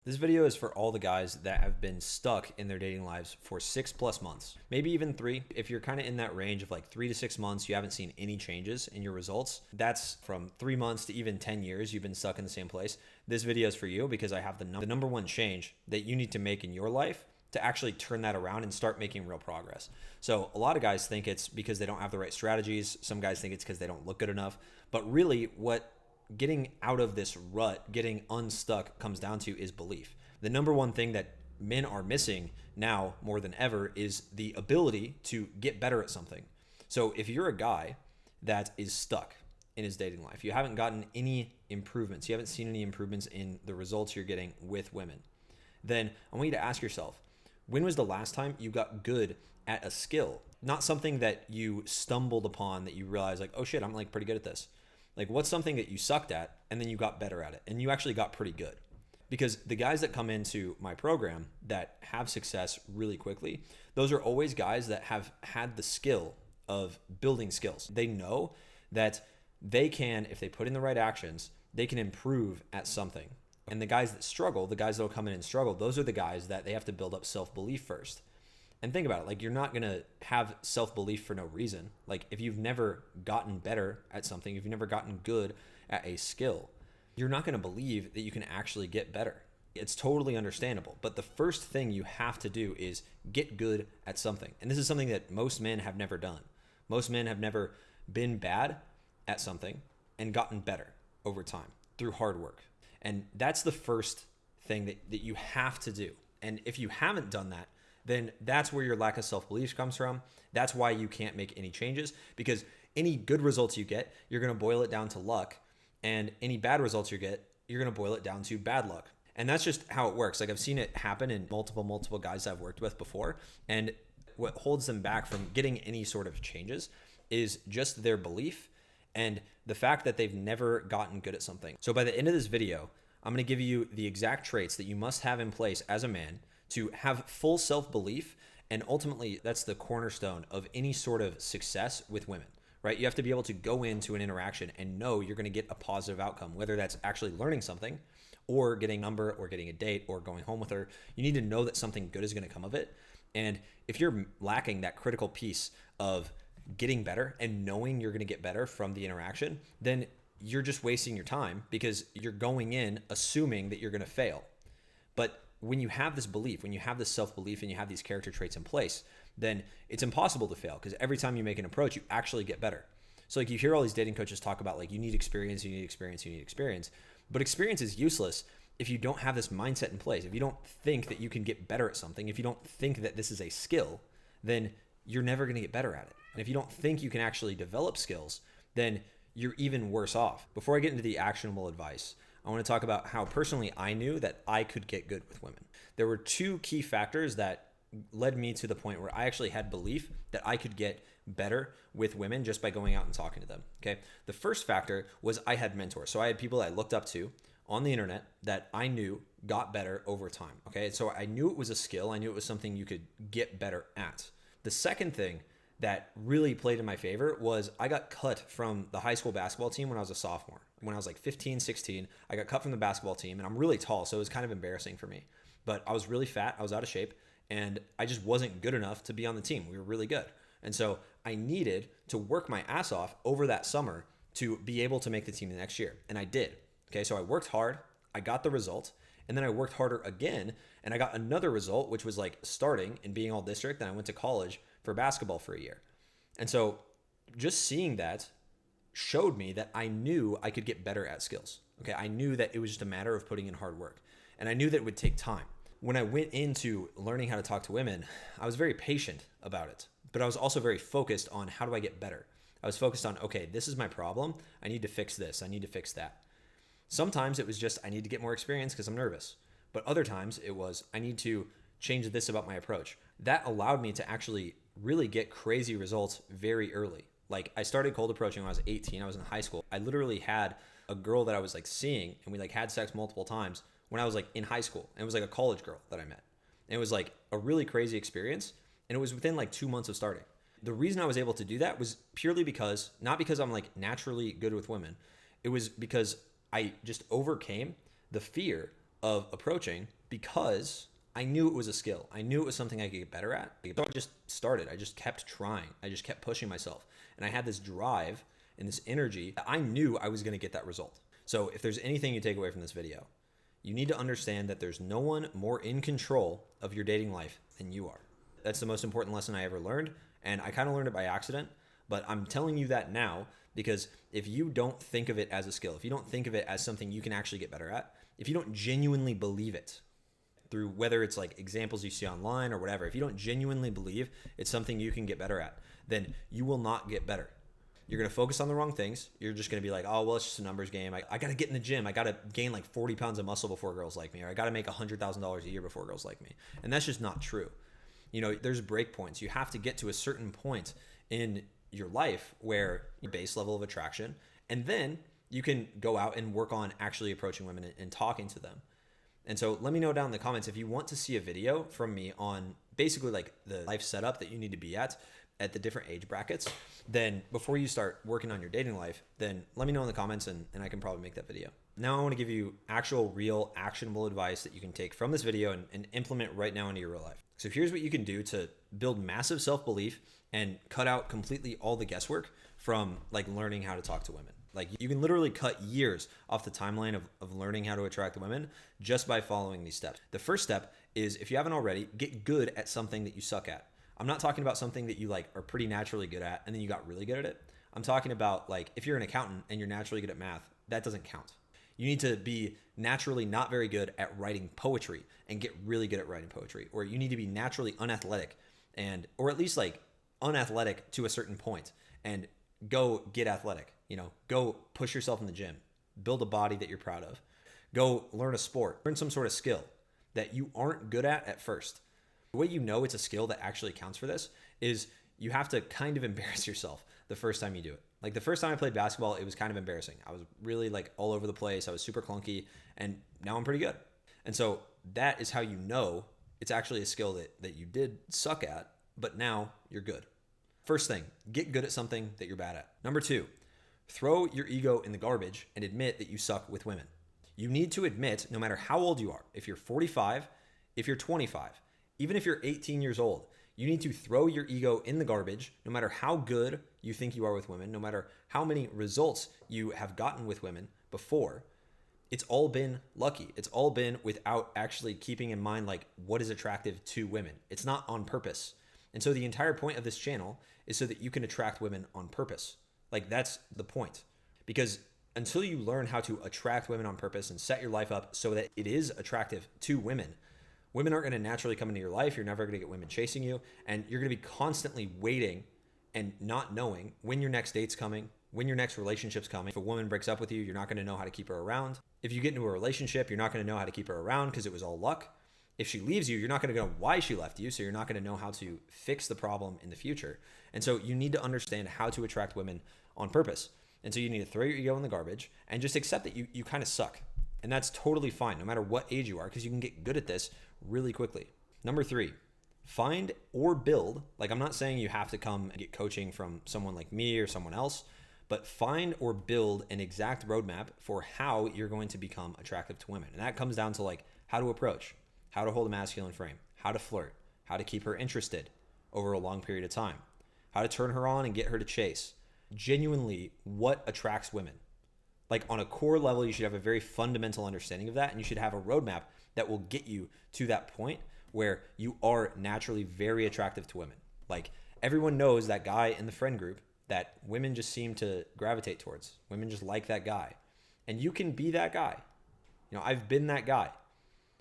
This video is for all the guys that have been stuck in their dating lives for 6+ months, maybe even 3. If you're kind of in that range of like 3 to 6 months, you haven't seen any changes in your results. That's from 3 months to even 10 years you've been stuck in the same place. This video is for you because I have the number one change that you need to make in your life to actually turn that around and start making real progress. So a lot of guys think it's because they don't have the right strategies. Some guys think it's because they don't look good enough. But really what getting out of this rut, getting unstuck comes down to is belief. The number one thing that men are missing now more than ever is the ability to get better at something. So if you're a guy that is stuck in his dating life, you haven't gotten any improvements, you haven't seen any improvements in the results you're getting with women, then I want you to ask yourself, when was the last time you got good at a skill? Not something that you stumbled upon that you realize like, oh shit, I'm like pretty good at this. Like, what's something that you sucked at and then you got better at it and you actually got pretty good? Because the guys that come into my program that have success really quickly, those are always guys that have had the skill of building skills. They know that they can, if they put in the right actions, they can improve at something. And the guys that struggle, the guys that will come in and struggle, those are the guys that they have to build up self-belief first. And think about it, like you're not going to have self-belief for no reason. Like if you've never gotten better at something, if you've never gotten good at a skill, you're not going to believe that you can actually get better. It's totally understandable. But the first thing you have to do is get good at something. And this is something that most men have never done. Most men have never been bad at something and gotten better over time through hard work. And that's the first thing that you have to do. And if you haven't done that, then that's where your lack of self-belief comes from. That's why you can't make any changes, because any good results you get, you're going to boil it down to luck. And any bad results you get, you're going to boil it down to bad luck. And that's just how it works. Like I've seen it happen in multiple guys I've worked with before. And what holds them back from getting any sort of changes is just their belief and the fact that they've never gotten good at something. So by the end of this video, I'm going to give you the exact traits that you must have in place as a man to have full self-belief. And ultimately, that's the cornerstone of any sort of success with women, right? You have to be able to go into an interaction and know you're going to get a positive outcome, whether that's actually learning something or getting a number or getting a date or going home with her. You need to know that something good is going to come of it. And if you're lacking that critical piece of getting better and knowing you're going to get better from the interaction, then you're just wasting your time because you're going in assuming that you're going to fail. But when you have this belief, when you have this self-belief and you have these character traits in place, then it's impossible to fail because every time you make an approach, you actually get better. So like you hear all these dating coaches talk about like you need experience, you need experience, you need experience. But experience is useless if you don't have this mindset in place. If you don't think that you can get better at something, if you don't think that this is a skill, then you're never going to get better at it. And if you don't think you can actually develop skills, then you're even worse off. Before I get into the actionable advice, I want to talk about how personally I knew that I could get good with women. There were 2 key factors that led me to the point where I actually had belief that I could get better with women just by going out and talking to them. Okay. The first factor was I had mentors. So I had people I looked up to on the internet that I knew got better over time. Okay. So I knew it was a skill. I knew it was something you could get better at. The second thing that really played in my favor was I got cut from the high school basketball team when I was a sophomore. When I was like 15, 16, I got cut from the basketball team, and I'm really tall, so it was kind of embarrassing for me. But I was really fat, I was out of shape, and I just wasn't good enough to be on the team. We were really good. And so I needed to work my ass off over that summer to be able to make the team the next year. And I did. Okay, so I worked hard, I got the result, and then I worked harder again, and I got another result, which was like starting and being all district, and I went to college for basketball for a year. And so just seeing that showed me that I knew I could get better at skills. Okay, I knew that it was just a matter of putting in hard work. And I knew that it would take time. When I went into learning how to talk to women, I was very patient about it. But I was also very focused on how do I get better? I was focused on, okay, this is my problem. I need to fix this. I need to fix that. Sometimes it was just I need to get more experience because I'm nervous. But other times it was I need to change this about my approach. That allowed me to actually really get crazy results very early. Like I started cold approaching when I was 18. I was in high school. I literally had a girl that I was like seeing, and we like had sex multiple times when I was like in high school. And it was like a college girl that I met. And it was like a really crazy experience. And it was within like 2 months of starting. The reason I was able to do that was purely because, not because I'm like naturally good with women. It was because I just overcame the fear of approaching because I knew it was a skill. I knew it was something I could get better at. So I just started. I just kept trying. I just kept pushing myself. And I had this drive and this energy that I knew I was going to get that result. So if there's anything you take away from this video, you need to understand that there's no one more in control of your dating life than you are. That's the most important lesson I ever learned. And I kind of learned it by accident, but I'm telling you that now because if you don't think of it as a skill, if you don't think of it as something you can actually get better at, if you don't genuinely believe it through whether it's like examples you see online or whatever, if you don't genuinely believe it's something you can get better at, then you will not get better. You're going to focus on the wrong things. You're just going to be like, oh, well, it's just a numbers game. I got to get in the gym. I got to gain like 40 pounds of muscle before girls like me, or I got to make $100,000 a year before girls like me. And that's just not true. You know, there's break points. You have to get to a certain point in your life where your base level of attraction, and then you can go out and work on actually approaching women and talking to them. And so let me know down in the comments if you want to see a video from me on basically like the life setup that you need to be at the different age brackets. Then before you start working on your dating life, then let me know in the comments and I can probably make that video. Now I want to give you actual, real, actionable advice that you can take from this video and implement right now into your real life. So here's what you can do to build massive self-belief and cut out completely all the guesswork from like learning how to talk to women. Like you can literally cut years off the timeline of learning how to attract women just by following these steps. The first step is, if you haven't already, get good at something that you suck at. I'm not talking about something that you like are pretty naturally good at and then you got really good at it. I'm talking about like if you're an accountant and you're naturally good at math, that doesn't count. You need to be naturally not very good at writing poetry and get really good at writing poetry. Or you need to be naturally unathletic or at least like unathletic to a certain point and go get athletic. You know, go push yourself in the gym, build a body that you're proud of, go learn a sport, learn some sort of skill that you aren't good at first. The way you know it's a skill that actually counts for this is you have to kind of embarrass yourself the first time you do it. Like the first time I played basketball, it was kind of embarrassing. I was really like all over the place. I was super clunky and now I'm pretty good. And so that is how you know it's actually a skill that you did suck at, but now you're good. First thing, get good at something that you're bad at. Number 2, throw your ego in the garbage and admit that you suck with women. You need to admit, no matter how old you are, if you're 45, if you're 25, even if you're 18 years old, you need to throw your ego in the garbage, no matter how good you think you are with women, no matter how many results you have gotten with women before. It's all been lucky. It's all been without actually keeping in mind like what is attractive to women. It's not on purpose. And so the entire point of this channel is so that you can attract women on purpose. Like that's the point. Because until you learn how to attract women on purpose and set your life up so that it is attractive to women, women aren't going to naturally come into your life. You're never going to get women chasing you. And you're going to be constantly waiting and not knowing when your next date's coming, when your next relationship's coming. If a woman breaks up with you, you're not going to know how to keep her around. If you get into a relationship, you're not going to know how to keep her around because it was all luck. If she leaves you, you're not going to know why she left you. So you're not going to know how to fix the problem in the future. And so you need to understand how to attract women on purpose. And so you need to throw your ego in the garbage and just accept that you kind of suck. And that's totally fine, no matter what age you are, because you can get good at this really quickly. Number 3, find or build, like I'm not saying you have to come and get coaching from someone like me or someone else, but find or build an exact roadmap for how you're going to become attractive to women. And that comes down to like how to approach, how to hold a masculine frame, how to flirt, how to keep her interested over a long period of time, how to turn her on and get her to chase. Genuinely, what attracts women? Like on a core level, you should have a very fundamental understanding of that, and you should have a roadmap that will get you to that point where you are naturally very attractive to women. Like everyone knows that guy in the friend group that women just seem to gravitate towards. Women just like that guy. And you can be that guy. You know, I've been that guy.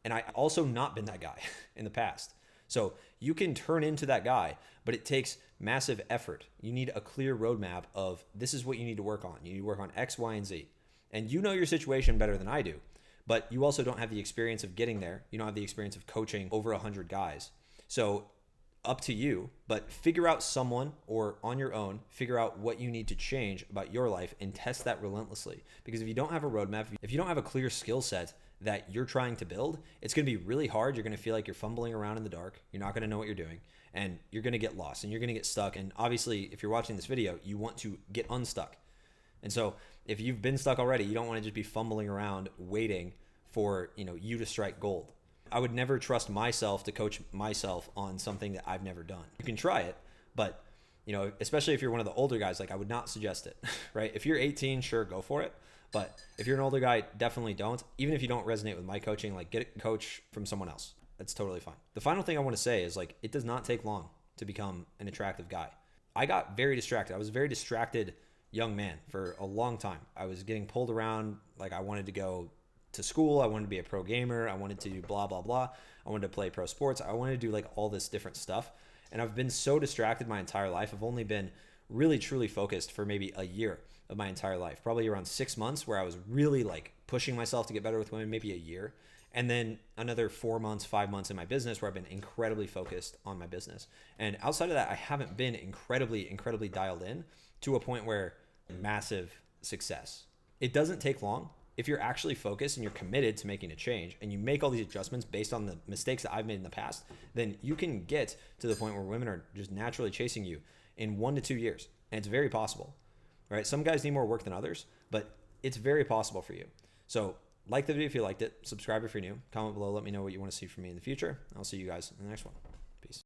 And I also not been that guy in the past. So you can turn into that guy, but it takes massive effort. You need a clear roadmap of this is what you need to work on. You need to work on X, Y, and Z. And you know your situation better than I do, but you also don't have the experience of getting there. You don't have the experience of coaching over 100 guys. So up to you, but figure out someone or on your own, figure out what you need to change about your life and test that relentlessly. Because if you don't have a roadmap, if you don't have a clear skill set that you're trying to build, it's going to be really hard. You're going to feel like you're fumbling around in the dark. You're not going to know what you're doing and you're going to get lost and you're going to get stuck. And obviously, if you're watching this video, you want to get unstuck. And so if you've been stuck already, you don't want to just be fumbling around waiting for, you to strike gold. I would never trust myself to coach myself on something that I've never done. You can try it, but especially if you're one of the older guys, like I would not suggest it, right? If you're 18, sure, go for it. But if you're an older guy, definitely don't. Even if you don't resonate with my coaching, like get a coach from someone else. That's totally fine. The final thing I want to say is like, it does not take long to become an attractive guy. I got very distracted. I was a very distracted young man for a long time. I was getting pulled around. Like I wanted to go to school. I wanted to be a pro gamer. I wanted to do blah, blah, blah. I wanted to play pro sports. I wanted to do like all this different stuff. And I've been so distracted my entire life. I've only been really, truly focused for maybe a year of my entire life, probably around 6 months where I was really like pushing myself to get better with women, maybe a year. And then another 4 months, 5 months in my business where I've been incredibly focused on my business. And outside of that, I haven't been incredibly, incredibly dialed in to a point where massive success. It doesn't take long. If you're actually focused and you're committed to making a change and you make all these adjustments based on the mistakes that I've made in the past, then you can get to the point where women are just naturally chasing you in 1 to 2 years. And it's very possible, right? Some guys need more work than others, but it's very possible for you. So like the video if you liked it, subscribe if you're new, comment below, let me know what you want to see from me in the future. I'll see you guys in the next one.